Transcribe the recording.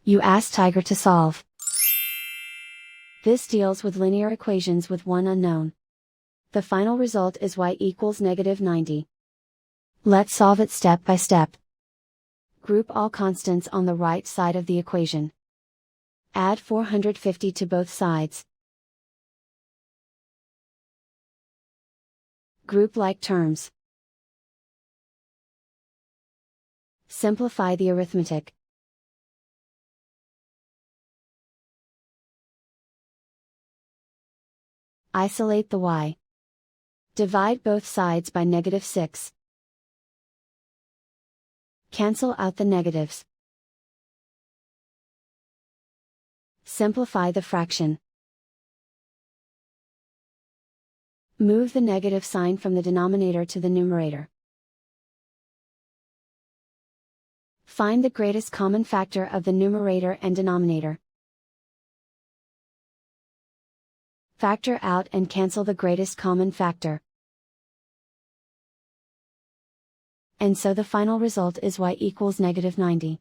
You ask Tiger to solve. This deals with linear equations with one unknown. The final result is y equals -90. Let's solve it step by step. Group all constants on the right side of the equation. Add 450 to both sides. Group like terms. Simplify the arithmetic. Isolate the y. Divide both sides by -6. Cancel out the negatives. Simplify the fraction. Move the negative sign from the denominator to the numerator. Find the greatest common factor of the numerator and denominator. Factor out and cancel the greatest common factor. And so the final result is y equals -90.